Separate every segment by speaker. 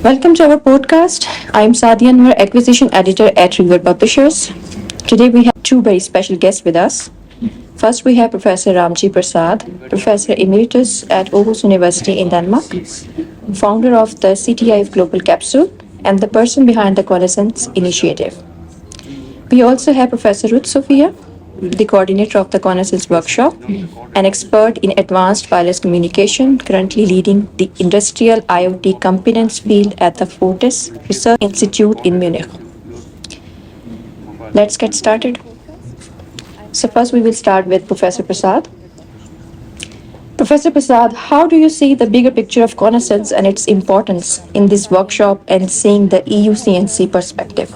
Speaker 1: Welcome to our podcast. I'm Sadia Anwar, Acquisition Editor at River Publishers. Today we have two very special guests with us. First, we have Professor Ramjee Prasad, Professor Emeritus at Aarhus University in Denmark, founder of the CTI Global Capsule, and the person behind the CONASENSE initiative. We also have Professor Rute Sofia, the coordinator of the CONASENSE workshop, an expert in advanced wireless communication, currently leading the industrial IoT competence field at the Fortis Research Institute in Munich. Let's get started. So first we will start with Professor Prasad. Professor Prasad, how do you see the bigger picture of CONASENSE and its importance in this workshop and seeing the EU CNC perspective?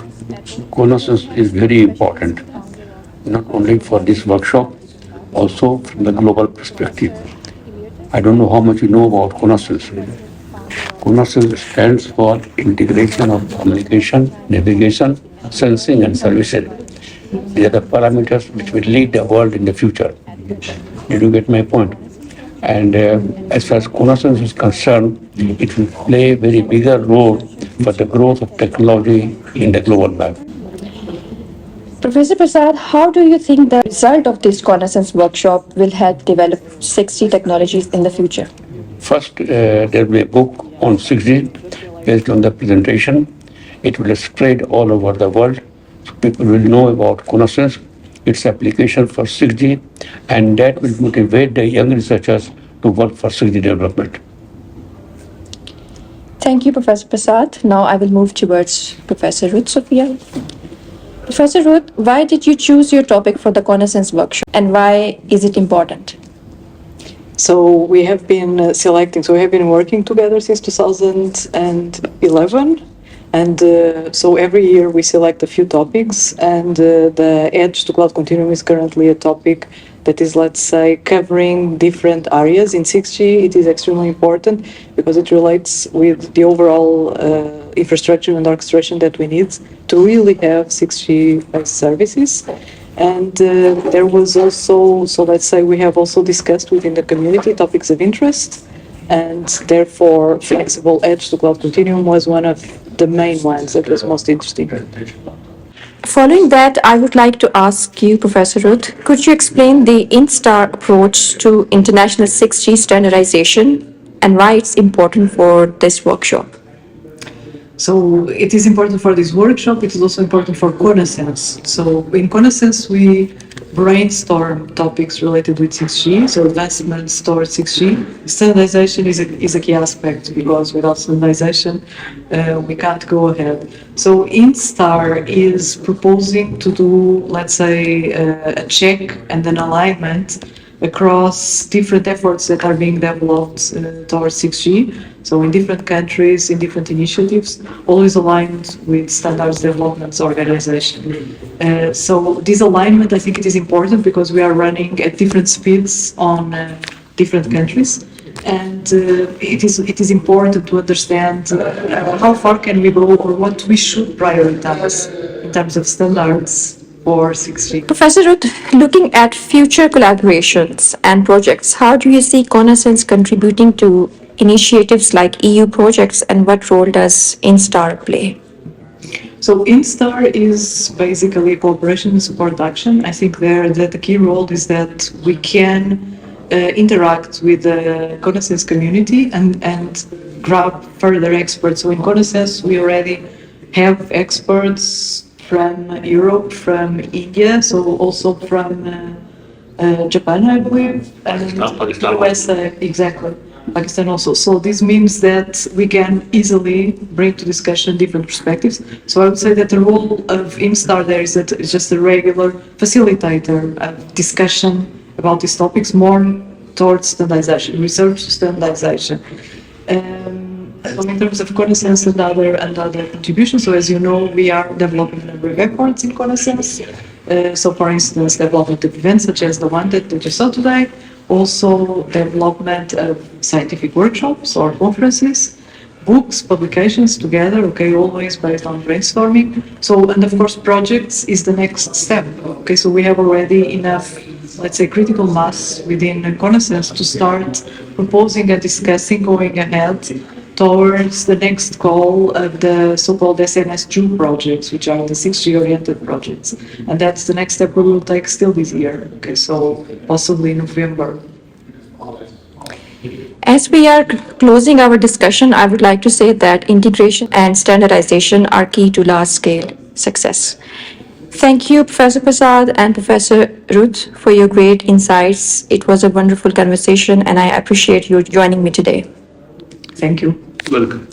Speaker 2: CONASENSE is very important, not only for this workshop, also from the global perspective. I don't know how much you know about CONASENSE. CONASENSE stands for Integration of Communication, Navigation, Sensing and Services. These are the parameters which will lead the world in the future. Did you get my point? And as far as CONASENSE is concerned, it will play a very bigger role for the growth of technology in the global map.
Speaker 1: Professor Prasad, how do you think the result of this CONASENSE workshop will help develop 6G technologies in the future?
Speaker 2: First, there will be a book on 6G based on the presentation. It will spread all over the world. So people will know about CONASENSE, its application for 6G, and that will motivate the young researchers to work for 6G development.
Speaker 1: Thank you, Professor Prasad. Now I will move towards Professor Rute Sofia. Professor Rute, why did you choose your topic for the CONASENSE workshop and why is it important?
Speaker 3: So we have been we have been working together since 2011. And so every year we select a few topics, and the Edge to Cloud Continuum is currently a topic that is, let's say, covering different areas. In 6G, it is extremely important because it relates with the overall infrastructure and orchestration that we need to really have 6G-based services. And there was also, so let's say we have also discussed within the community topics of interest, and therefore flexible Edge to Cloud Continuum was one of the main ones that was most interesting.
Speaker 1: Following that, I would like to ask you, Professor Rute, could you explain the INSTAR approach to international 6G standardization and why it's important for this workshop?
Speaker 3: So it is important for this workshop, it is also important for CONASENSE. So in CONASENSE we brainstorm topics related with 6G, so advancements towards 6G. Standardization is a key aspect because without standardization we can't go ahead. So INSTAR is proposing to do, let's say, a check and an alignment across different efforts that are being developed towards 6G. So in different countries, in different initiatives, always aligned with standards development organization. So this alignment, I think it is important because we are running at different speeds on different countries. And it is important to understand how far can we go or what we should prioritize in terms of standards for 6G.
Speaker 1: Professor Rute, looking at future collaborations and projects, how do you see CONASENSE contributing to initiatives like EU projects and what role does INSTAR play?
Speaker 3: So INSTAR is basically cooperation and support action. I think that the key role is that we can interact with the CONASENSE community and grab further experts. So in CONASENSE we already have experts from Europe, from India, so also from Japan, I believe, and USA, exactly, Pakistan also. So this means that we can easily bring to discussion different perspectives. So I would say that the role of INSTAR there is that it's just a regular facilitator of discussion about these topics, more towards standardization, research standardization. So in terms of CONASENSE and other contributions, so as you know, we are developing a number of efforts in CONASENSE. So for instance, development of events such as the one that we just saw today, also development of scientific workshops or conferences, books, publications together, okay, always based on brainstorming. So, and of course, projects is the next step. Okay, so we have already enough, let's say, critical mass within CONASENSE to start proposing and discussing going ahead towards the next goal of the so-called SNS2 projects, which are the 6G-oriented projects. And that's the next step we will take still this year. Okay, so possibly in November.
Speaker 1: As we are closing our discussion, I would like to say that integration and standardization are key to large-scale success. Thank you, Professor Prasad and Professor Rute, for your great insights. It was a wonderful conversation, and I appreciate you joining me today.
Speaker 3: Thank you.
Speaker 2: Welcome.